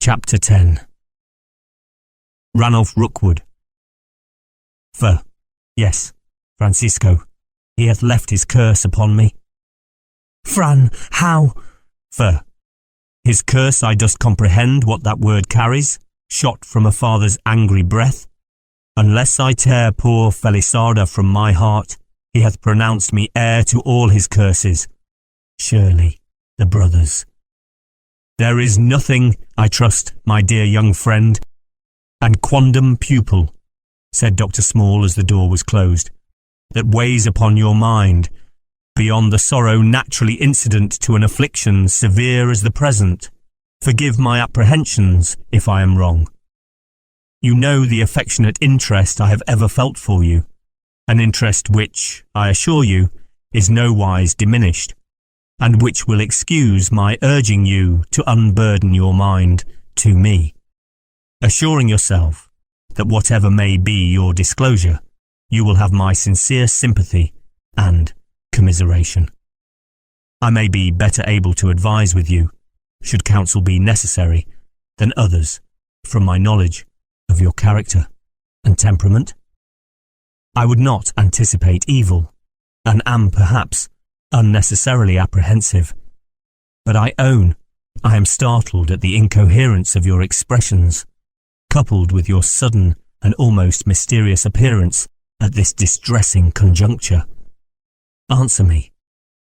Chapter 10. Ranulph Rookwood. Yes, Francisco, he hath left his curse upon me. Fran, how? His curse, I dost comprehend what that word carries, shot from a father's angry breath. Unless I tear poor Felisarda from my heart, he hath pronounced me heir to all his curses. Surely, the brothers. There is nothing, I trust, my dear young friend, and quondam pupil, said Dr. Small as the door was closed, that weighs upon your mind, beyond the sorrow naturally incident to an affliction severe as the present. Forgive my apprehensions if I am wrong. You know the affectionate interest I have ever felt for you, an interest which, I assure you, is nowise diminished, and which will excuse my urging you to unburden your mind to me, assuring yourself that whatever may be your disclosure, you will have my sincere sympathy and commiseration. I may be better able to advise with you, should counsel be necessary, than others, from my knowledge of your character and temperament. I would not anticipate evil, and am perhaps unnecessarily apprehensive, but I own I am startled at the incoherence of your expressions, coupled with your sudden and almost mysterious appearance at this distressing conjuncture. Answer me,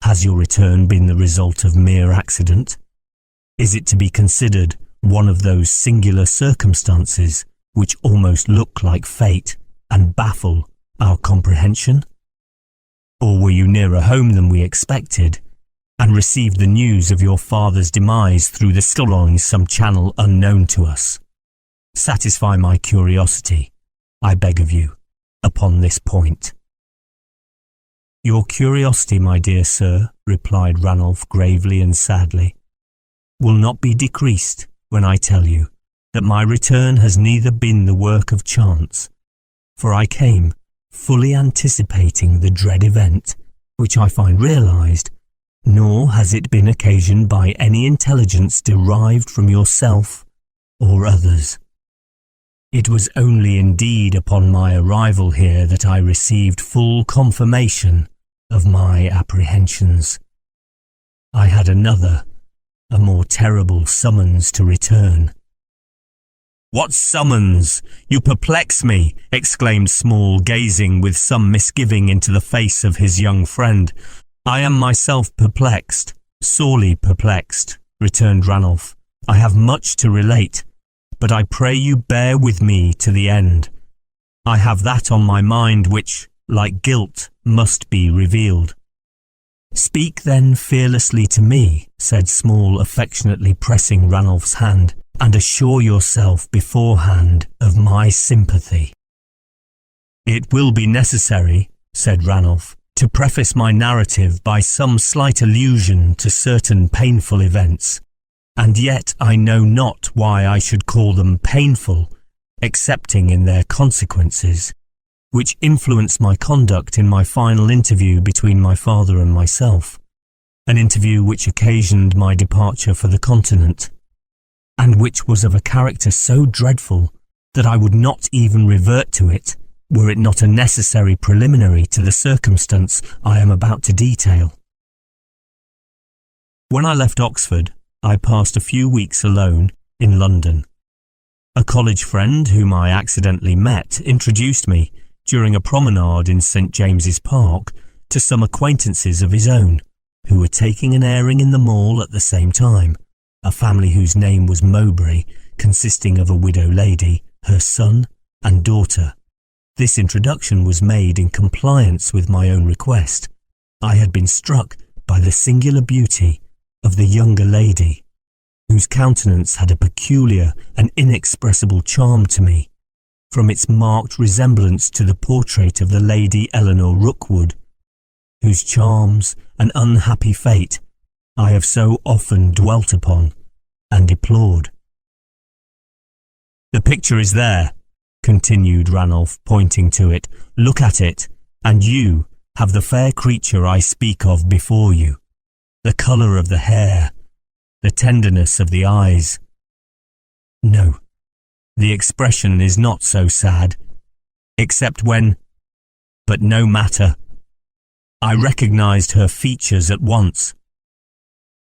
has your return been the result of mere accident? Is it to be considered one of those singular circumstances which almost look like fate and baffle our comprehension? Or were you nearer home than we expected, and received the news of your father's demise through the along some channel unknown to us? Satisfy my curiosity, I beg of you, upon this point. Your curiosity, my dear sir, replied Ranulph gravely and sadly, will not be decreased when I tell you that my return has neither been the work of chance, for I came fully anticipating the dread event which I find realized, nor has it been occasioned by any intelligence derived from yourself or others. It was only indeed upon my arrival here that I received full confirmation of my apprehensions. I had another, a more terrible summons to return. What summons? You perplex me, exclaimed Small, gazing with some misgiving into the face of his young friend. I am myself perplexed, sorely perplexed, returned Ranulph. I have much to relate, but I pray you bear with me to the end. I have that on my mind which, like guilt, must be revealed. Speak then fearlessly to me, said Small, affectionately pressing Ranulph's hand, and assure yourself beforehand of my sympathy. It will be necessary, said Ranulph, to preface my narrative by some slight allusion to certain painful events, and yet I know not why I should call them painful, excepting in their consequences, which influenced my conduct in my final interview between my father and myself, an interview which occasioned my departure for the continent, and which was of a character so dreadful that I would not even revert to it were it not a necessary preliminary to the circumstance I am about to detail. When I left Oxford, I passed a few weeks alone in London. A college friend whom I accidentally met introduced me, during a promenade in St. James's Park, to some acquaintances of his own, who were taking an airing in the Mall at the same time, a family whose name was Mowbray, consisting of a widow lady, her son and daughter. This introduction was made in compliance with my own request. I had been struck by the singular beauty of the younger lady, whose countenance had a peculiar and inexpressible charm to me, from its marked resemblance to the portrait of the Lady Eleanor Rookwood, whose charms and unhappy fate I have so often dwelt upon and deplored. The picture is there, continued Ranulph, pointing to it. Look at it, and you have the fair creature I speak of before you. The colour of the hair, the tenderness of the eyes, No, the expression is not so sad, except when... But no matter. I recognized her features at once.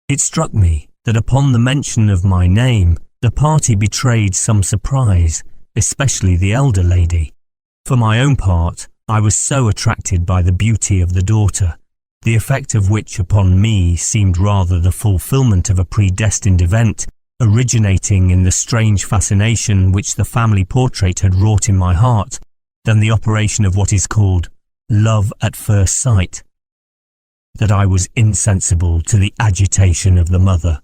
It struck me that upon the mention of my name, the party betrayed some surprise, especially the elder lady. For my own part, I was so attracted by the beauty of the daughter, the effect of which upon me seemed rather the fulfillment of a predestined event, originating in the strange fascination which the family portrait had wrought in my heart, than the operation of what is called love at first sight, that I was insensible to the agitation of the mother.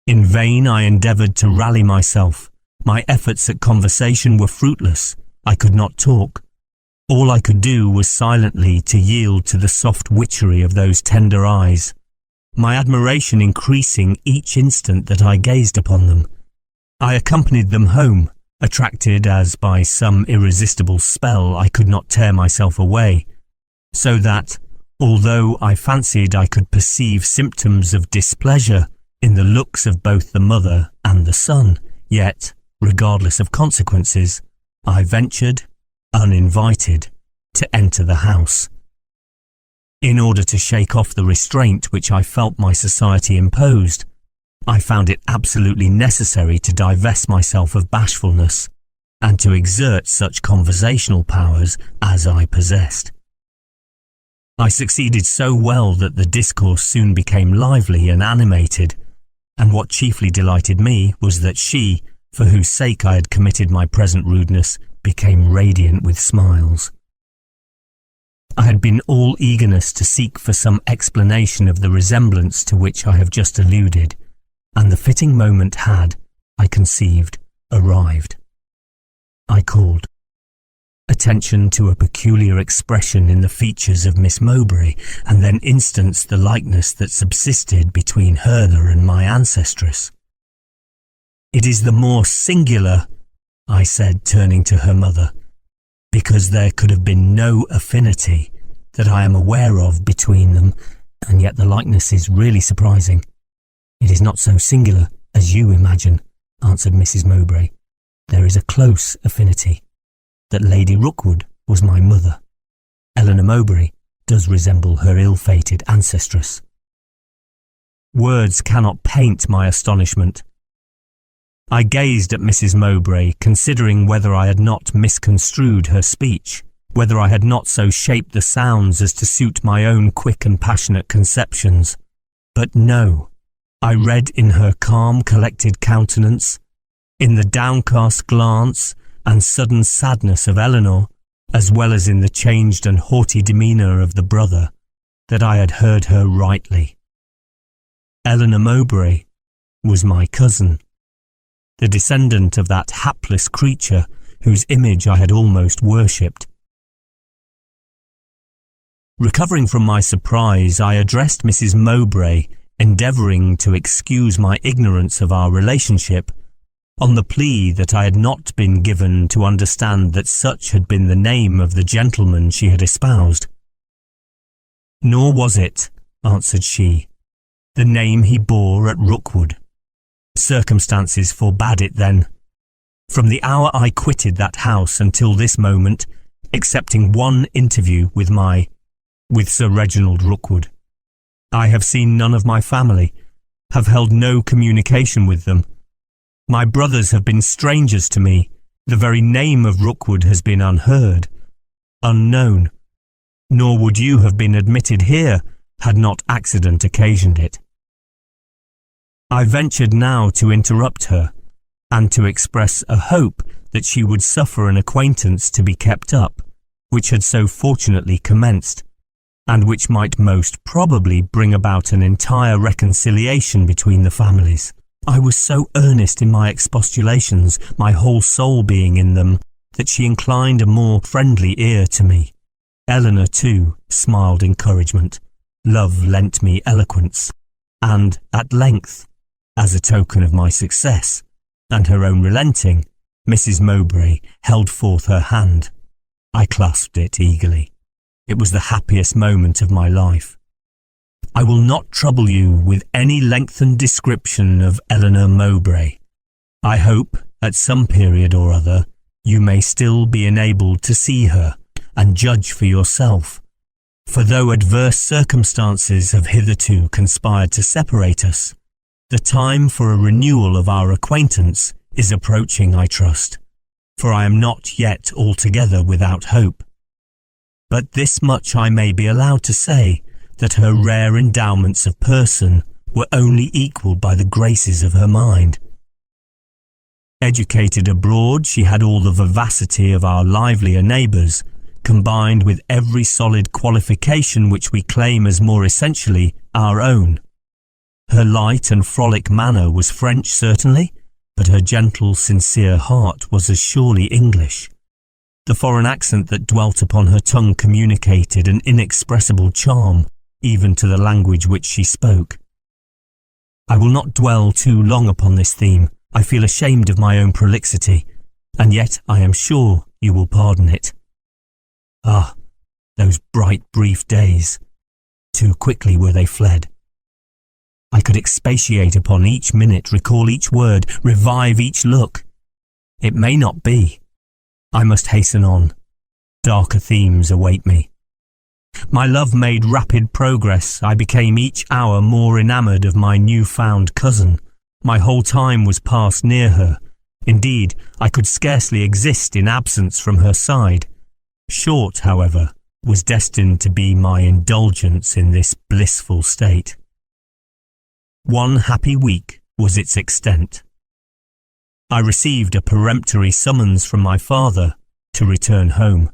In vain I endeavoured to rally myself. My efforts at conversation were fruitless. I could not talk. All I could do was silently to yield to the soft witchery of those tender eyes, my admiration increasing each instant that I gazed upon them. I accompanied them home, attracted as by some irresistible spell I could not tear myself away, so that, although I fancied I could perceive symptoms of displeasure in the looks of both the mother and the son, yet, regardless of consequences, I ventured, uninvited, to enter the house. In order to shake off the restraint which I felt my society imposed, I found it absolutely necessary to divest myself of bashfulness, and to exert such conversational powers as I possessed. I succeeded so well that the discourse soon became lively and animated, and what chiefly delighted me was that she, for whose sake I had committed my present rudeness, became radiant with smiles. I had been all eagerness to seek for some explanation of the resemblance to which I have just alluded, and the fitting moment had, I conceived, arrived. I called. Attention to a peculiar expression in the features of Miss Mowbray, and then instanced the likeness that subsisted between her and my ancestress. "It is the more singular," I said, turning to her mother, "because there could have been no affinity that I am aware of between them, and yet the likeness is really surprising." "It is not so singular as you imagine," answered Mrs. Mowbray. "There is a close affinity. That Lady Rookwood was my mother. Eleanor Mowbray does resemble her ill-fated ancestress." Words cannot paint my astonishment. I gazed at Mrs. Mowbray, considering whether I had not misconstrued her speech, whether I had not so shaped the sounds as to suit my own quick and passionate conceptions. But no, I read in her calm, collected countenance, in the downcast glance and sudden sadness of Eleanor, as well as in the changed and haughty demeanour of the brother, that I had heard her rightly. Eleanor Mowbray was my cousin, the descendant of that hapless creature whose image I had almost worshipped. Recovering from my surprise, I addressed Mrs. Mowbray, endeavouring to excuse my ignorance of our relationship, on the plea that I had not been given to understand that such had been the name of the gentleman she had espoused. "Nor was it," answered she, "the name he bore at Rookwood. Circumstances forbade it then. From the hour I quitted that house until this moment, excepting one interview with Sir Reginald Rookwood, I have seen none of my family, have held no communication with them. My brothers have been strangers to me. The very name of Rookwood has been unheard, unknown, nor would you have been admitted here had not accident occasioned it." I ventured now to interrupt her, and to express a hope that she would suffer an acquaintance to be kept up, which had so fortunately commenced, and which might most probably bring about an entire reconciliation between the families. I was so earnest in my expostulations, my whole soul being in them, that she inclined a more friendly ear to me. Eleanor, too, smiled encouragement. Love lent me eloquence, and, at length, as a token of my success, and her own relenting, Mrs. Mowbray held forth her hand. I clasped it eagerly. It was the happiest moment of my life. I will not trouble you with any lengthened description of Eleanor Mowbray. I hope, at some period or other, you may still be enabled to see her and judge for yourself. For though adverse circumstances have hitherto conspired to separate us, the time for a renewal of our acquaintance is approaching, I trust, for I am not yet altogether without hope. But this much I may be allowed to say, that her rare endowments of person were only equalled by the graces of her mind. Educated abroad, she had all the vivacity of our livelier neighbours, combined with every solid qualification which we claim as more essentially our own. Her light and frolic manner was French certainly, but her gentle, sincere heart was as surely English. The foreign accent that dwelt upon her tongue communicated an inexpressible charm, even to the language which she spoke. I will not dwell too long upon this theme. I feel ashamed of my own prolixity, and yet I am sure you will pardon it. Ah, those bright, brief days! Too quickly were they fled. I could expatiate upon each minute, recall each word, revive each look. It may not be. I must hasten on. Darker themes await me. My love made rapid progress. I became each hour more enamoured of my new-found cousin. My whole time was passed near her. Indeed, I could scarcely exist in absence from her side. Short, however, was destined to be my indulgence in this blissful state. 1 happy week was its extent. I received a peremptory summons from my father to return home.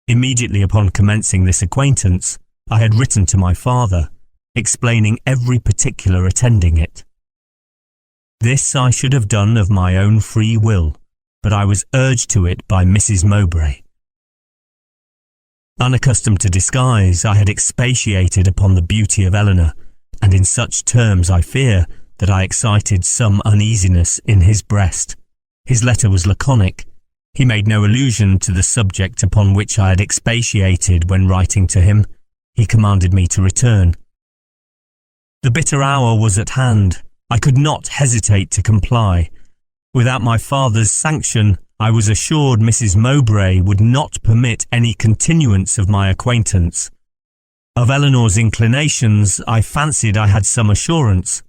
Immediately upon commencing this acquaintance, I had written to my father, explaining every particular attending it. This I should have done of my own free will, but I was urged to it by Mrs. Mowbray. Unaccustomed to disguise, I had expatiated upon the beauty of Eleanor, and in such terms, I fear, that I excited some uneasiness in his breast. His letter was laconic. He made no allusion to the subject upon which I had expatiated when writing to him. He commanded me to return. The bitter hour was at hand. I could not hesitate to comply. Without my father's sanction, I was assured Mrs. Mowbray would not permit any continuance of my acquaintance. Of Eleanor's inclinations, I fancied I had some assurance.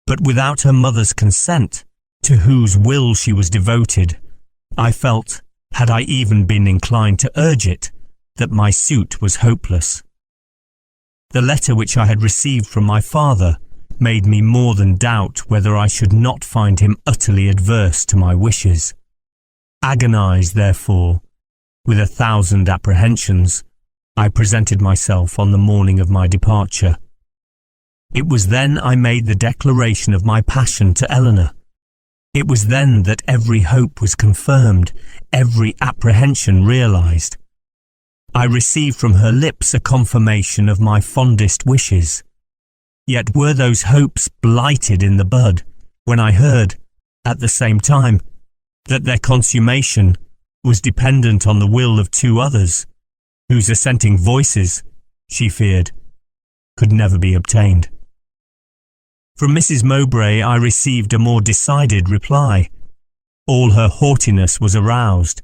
But without her mother's consent, to whose will she was devoted, I felt, had I even been inclined to urge it, that my suit was hopeless. The letter which I had received from my father made me more than doubt whether I should not find him utterly adverse to my wishes. Agonized, therefore, with 1,000 apprehensions, I presented myself on the morning of my departure. It was then I made the declaration of my passion to Eleanor. It was then that every hope was confirmed, every apprehension realized. I received from her lips a confirmation of my fondest wishes. Yet were those hopes blighted in the bud, when I heard, at the same time, that their consummation was dependent on the will of 2 others, whose assenting voices, she feared, could never be obtained. From Mrs. Mowbray I received a more decided reply. All her haughtiness was aroused.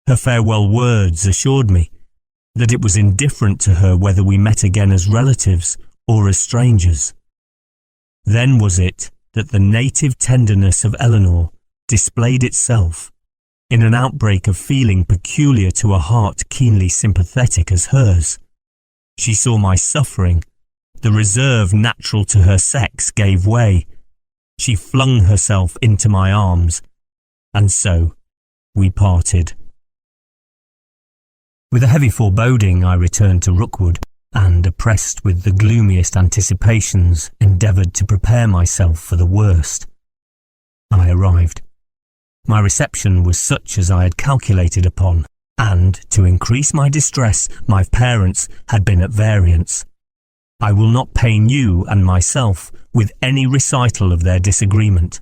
Her farewell words assured me that it was indifferent to her whether we met again as relatives or as strangers. Then was it that the native tenderness of Eleanor displayed itself in an outbreak of feeling peculiar to a heart keenly sympathetic as hers. She saw my suffering. The reserve natural to her sex gave way. She flung herself into my arms, and so we parted. With a heavy foreboding I returned to Rookwood, and, oppressed with the gloomiest anticipations, endeavoured to prepare myself for the worst. I arrived. My reception was such as I had calculated upon, and, to increase my distress, my parents had been at variance. I will not pain you and myself with any recital of their disagreement.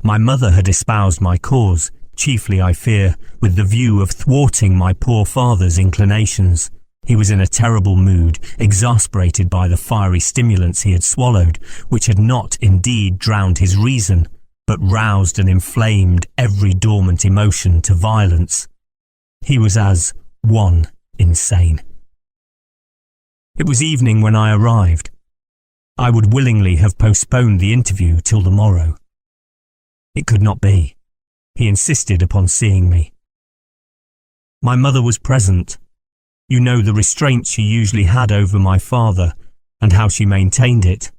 My mother had espoused my cause, chiefly, I fear, with the view of thwarting my poor father's inclinations. He was in a terrible mood, exasperated by the fiery stimulants he had swallowed, which had not indeed drowned his reason, but roused and inflamed every dormant emotion to violence. He was as one insane. It was evening when I arrived. I would willingly have postponed the interview till the morrow. It could not be. He insisted upon seeing me. My mother was present. You know the restraint she usually had over my father, and how she maintained it.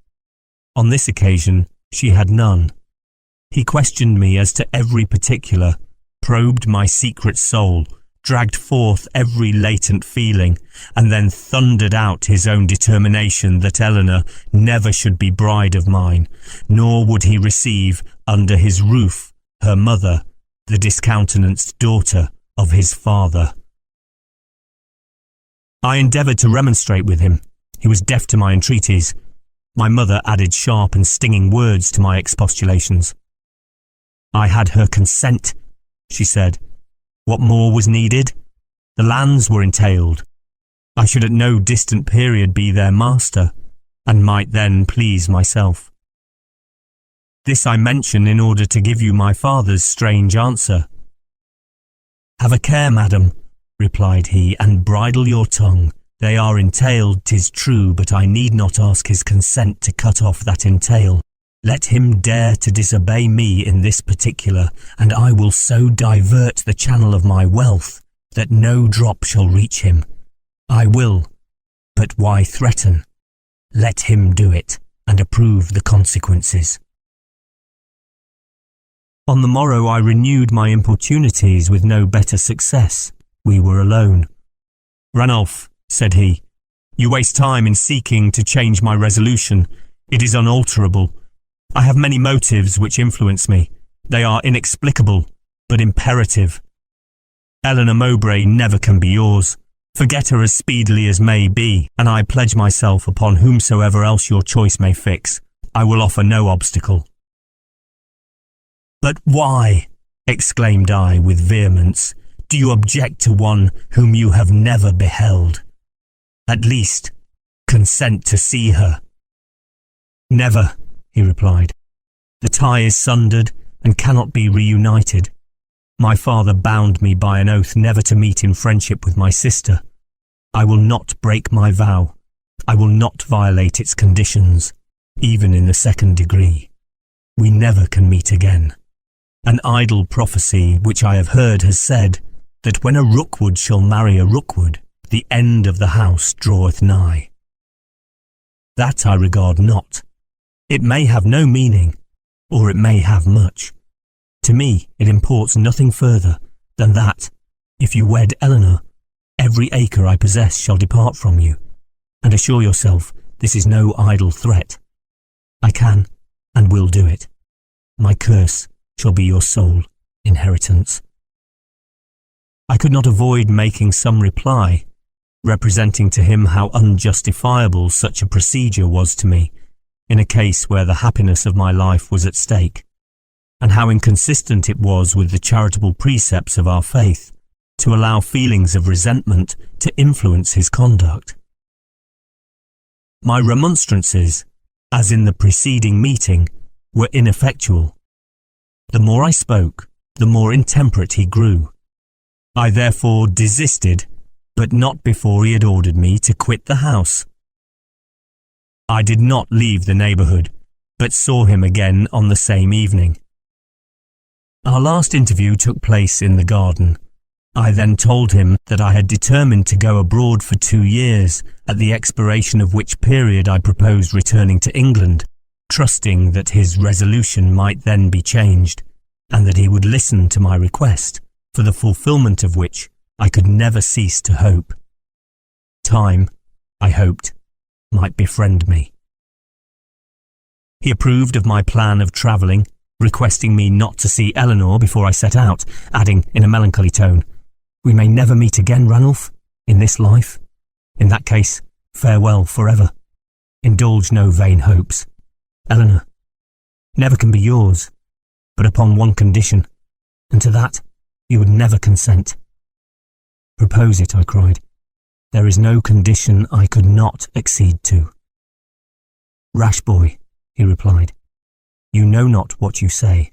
On this occasion, she had none. He questioned me as to every particular, probed my secret soul, dragged forth every latent feeling, and then thundered out his own determination that Eleanor never should be bride of mine, nor would he receive under his roof her mother, the discountenanced daughter of his father. I endeavoured to remonstrate with him. He was deaf to my entreaties. My mother added sharp and stinging words to my expostulations. I had her consent, she said. What more was needed? The lands were entailed. I should at no distant period be their master, and might then please myself. This I mention in order to give you my father's strange answer. Have a care, madam, replied he, and bridle your tongue. They are entailed, 'tis true, but I need not ask his consent to cut off that entail. Let him dare to disobey me in this particular, and I will so divert the channel of my wealth that no drop shall reach him. I will, but why threaten? Let him do it, and approve the consequences. On the morrow I renewed my importunities with no better success. We were alone. Ranulph, said he, you waste time in seeking to change my resolution. It is unalterable. I have many motives which influence me. They are inexplicable, but imperative. Eleanor Mowbray never can be yours. Forget her as speedily as may be, and I pledge myself upon whomsoever else your choice may fix. I will offer no obstacle. But why, exclaimed I with vehemence, do you object to one whom you have never beheld? At least, consent to see her. Never, he replied. The tie is sundered and cannot be reunited. My father bound me by an oath never to meet in friendship with my sister. I will not break my vow. I will not violate its conditions, even in the second degree. We never can meet again. An idle prophecy which I have heard has said that when a Rookwood shall marry a Rookwood, the end of the house draweth nigh. That I regard not. It may have no meaning, or it may have much. To me it imports nothing further than that, if you wed Eleanor, every acre I possess shall depart from you, and assure yourself this is no idle threat. I can and will do it. My curse shall be your sole inheritance. I could not avoid making some reply, representing to him how unjustifiable such a procedure was to me, in a case where the happiness of my life was at stake, and how inconsistent it was with the charitable precepts of our faith to allow feelings of resentment to influence his conduct. My remonstrances, as in the preceding meeting, were ineffectual. The more I spoke, the more intemperate he grew. I therefore desisted, but not before he had ordered me to quit the house. I did not leave the neighbourhood, but saw him again on the same evening. Our last interview took place in the garden. I then told him that I had determined to go abroad for 2 years, at the expiration of which period I proposed returning to England, trusting that his resolution might then be changed, and that he would listen to my request, for the fulfilment of which I could never cease to hope. Time, I hoped, might befriend me. He approved of my plan of travelling, requesting me not to see Eleanor before I set out, adding in a melancholy tone, "We may never meet again, Ranulph, in this life. In that case, farewell forever. Indulge no vain hopes. Eleanor never can be yours, but upon one condition, and to that you would never consent." "Propose it," I cried. "There is no condition I could not accede to." "Rash boy," he replied, "you know not what you say.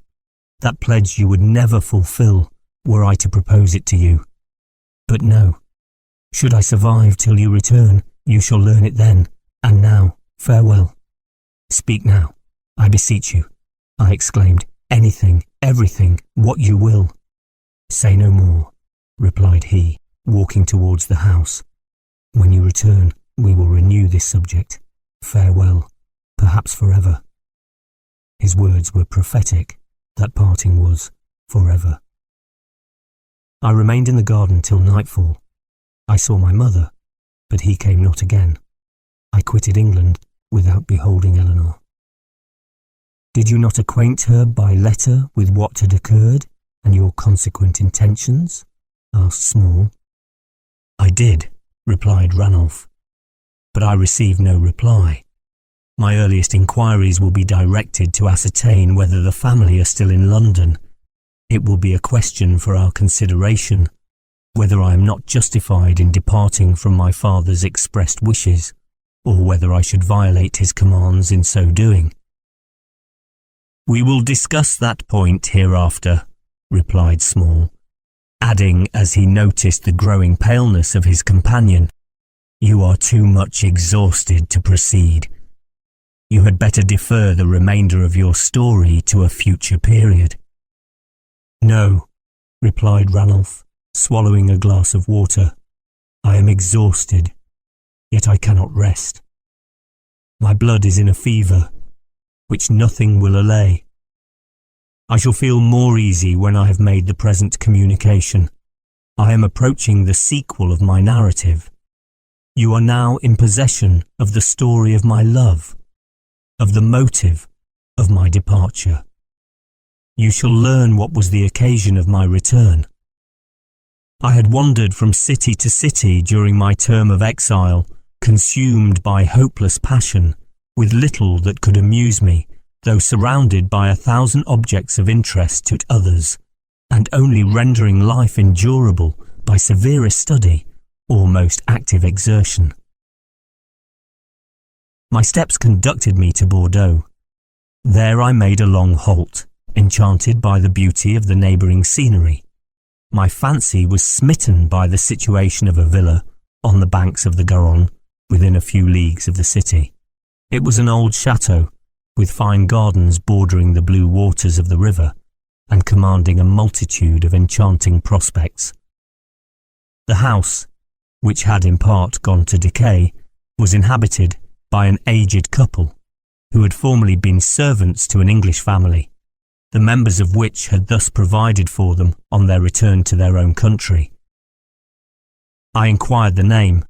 That pledge you would never fulfill were I to propose it to you. But no, should I survive till you return, you shall learn it then, and now, farewell. Speak now, I beseech you, I exclaimed. Anything, everything, what you will. Say no more, replied he, walking towards the house. When you return, we will renew this subject. Farewell, perhaps forever. His words were prophetic. That parting was forever. I remained in the garden till nightfall. I saw my mother, but he came not again. I quitted England without beholding Eleanor. Did you not acquaint her by letter with what had occurred and your consequent intentions? Asked Small. I did, replied Ranulph, but I received no reply. My earliest inquiries will be directed to ascertain whether the family are still in London. It will be a question for our consideration, whether I am not justified in departing from my father's expressed wishes, or whether I should violate his commands in so doing. We will discuss that point hereafter, replied Small, adding as he noticed the growing paleness of his companion, You are too much exhausted to proceed. You had better defer the remainder of your story to a future period. No, replied Ranulph, swallowing a glass of water. I am exhausted, yet I cannot rest. My blood is in a fever, which nothing will allay. I shall feel more easy when I have made the present communication. I am approaching the sequel of my narrative. You are now in possession of the story of my love, of the motive of my departure. You shall learn what was the occasion of my return. I had wandered from city to city during my term of exile, consumed by hopeless passion, with little that could amuse me, though surrounded by 1,000 objects of interest to others, and only rendering life endurable by severest study or most active exertion. My steps conducted me to Bordeaux. There I made a long halt, enchanted by the beauty of the neighbouring scenery. My fancy was smitten by the situation of a villa on the banks of the Garonne, within a few leagues of the city. It was an old chateau, with fine gardens bordering the blue waters of the river, and commanding a multitude of enchanting prospects. The house, which had in part gone to decay, was inhabited by an aged couple, who had formerly been servants to an English family, the members of which had thus provided for them on their return to their own country. I inquired the name.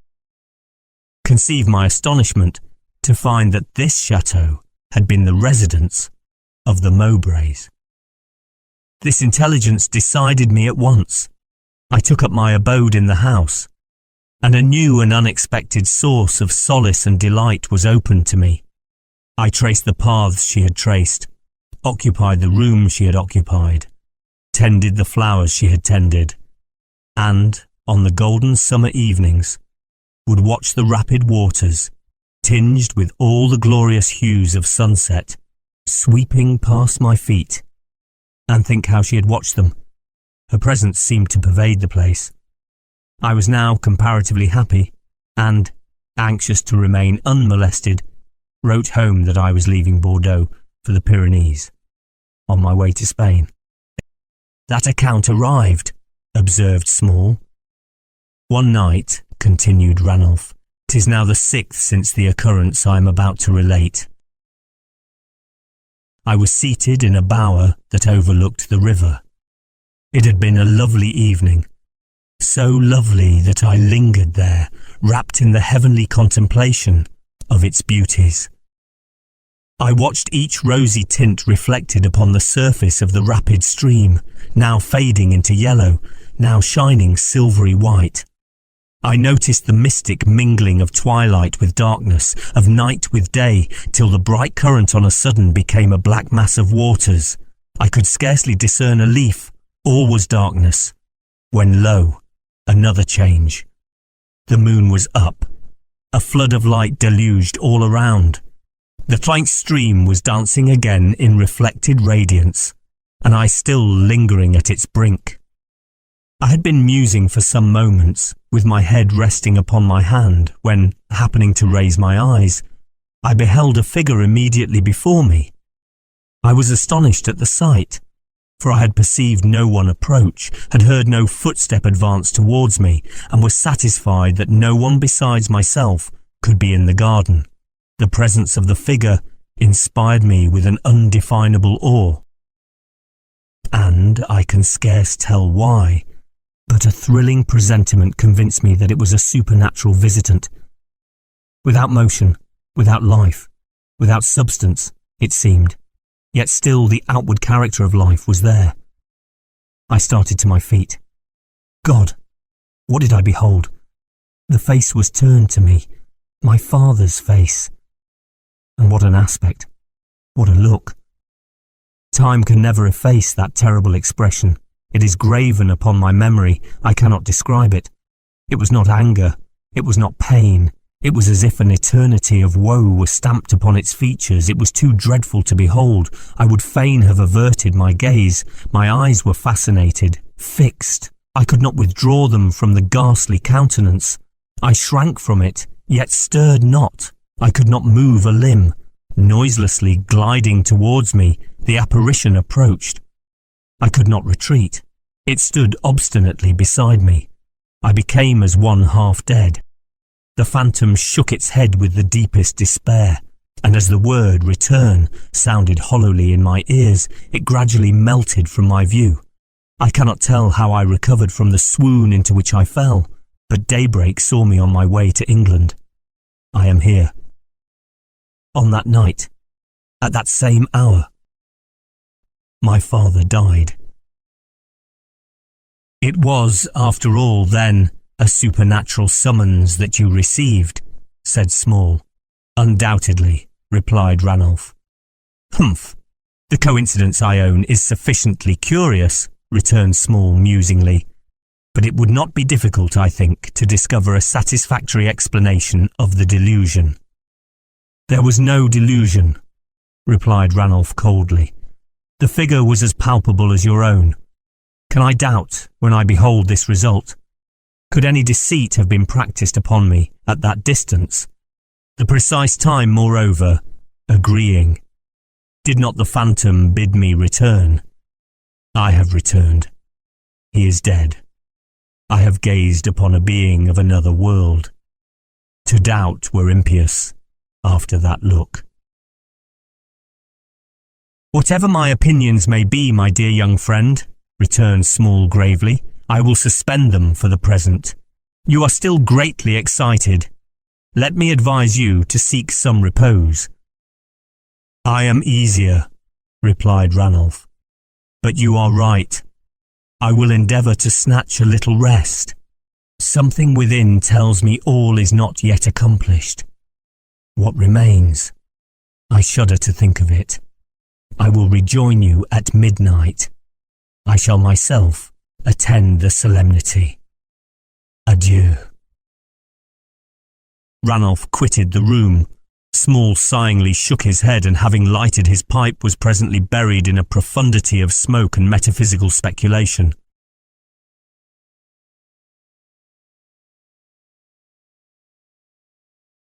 Conceive my astonishment to find that this chateau had been the residence of the Mowbrays. This intelligence decided me at once. I took up my abode in the house, and a new and unexpected source of solace and delight was opened to me. I traced the paths she had traced, occupied the room she had occupied, tended the flowers she had tended, and, on the golden summer evenings, would watch the rapid waters, tinged with all the glorious hues of sunset, sweeping past my feet, and think how she had watched them. Her presence seemed to pervade the place. I was now comparatively happy, and, anxious to remain unmolested, wrote home that I was leaving Bordeaux for the Pyrenees, on my way to Spain. That account arrived, observed Small. One night, continued Ranulph, 'tis now the 6th since the occurrence I am about to relate. I was seated in a bower that overlooked the river. It had been a lovely evening, so lovely that I lingered there, wrapped in the heavenly contemplation of its beauties. I watched each rosy tint reflected upon the surface of the rapid stream, now fading into yellow, now shining silvery white. I noticed the mystic mingling of twilight with darkness, of night with day, till the bright current on a sudden became a black mass of waters. I could scarcely discern a leaf. All was darkness, when lo, another change. The moon was up. A flood of light deluged all around. The faint stream was dancing again in reflected radiance. and I still lingering at its brink. I had been musing for some moments, with my head resting upon my hand, when, happening to raise my eyes, I beheld a figure immediately before me. I was astonished at the sight, for I had perceived no one approach, had heard no footstep advance towards me, and was satisfied that no one besides myself could be in the garden. The presence of the figure inspired me with an undefinable awe. And I can scarce tell why, but a thrilling presentiment convinced me that it was a supernatural visitant. Without motion, without life, without substance, it seemed, yet still the outward character of life was there. I started to my feet. God, what did I behold? The face was turned to me, my father's face. And what an aspect, what a look. Time can never efface that terrible expression. It is graven upon my memory. I cannot describe it. It was not anger. It was not pain. It was as if an eternity of woe were stamped upon its features. It was too dreadful to behold. I would fain have averted my gaze. My eyes were fascinated, fixed. I could not withdraw them from the ghastly countenance. I shrank from it, yet stirred not. I could not move a limb. Noiselessly gliding towards me, the apparition approached. I could not retreat. It stood obstinately beside me. I became as one half dead. The phantom shook its head with the deepest despair, and as the word return sounded hollowly in my ears, it gradually melted from my view. I cannot tell how I recovered from the swoon into which I fell, but daybreak saw me on my way to England. I am here. On that night, at that same hour, my father died. It was, after all, then, a supernatural summons that you received, said Small. Undoubtedly, replied Ranulph. Humph! The coincidence, I own, is sufficiently curious, returned Small musingly, but it would not be difficult, I think, to discover a satisfactory explanation of the delusion. There was no delusion, replied Ranulph coldly. The figure was as palpable as your own. Can I doubt when I behold this result? Could any deceit have been practised upon me at that distance? The precise time, moreover, agreeing. Did not the phantom bid me return? I have returned. He is dead. I have gazed upon a being of another world. To doubt were impious after that look. Whatever my opinions may be, my dear young friend, returned Small gravely, I will suspend them for the present. You are still greatly excited. Let me advise you to seek some repose. I am easier, replied Ranulph. But you are right. I will endeavour to snatch a little rest. Something within tells me all is not yet accomplished. What remains? I shudder to think of it. I will rejoin you at midnight. I shall myself attend the solemnity. Adieu. Ranulph quitted the room. Small sighingly shook his head, and having lighted his pipe was presently buried in a profundity of smoke and metaphysical speculation.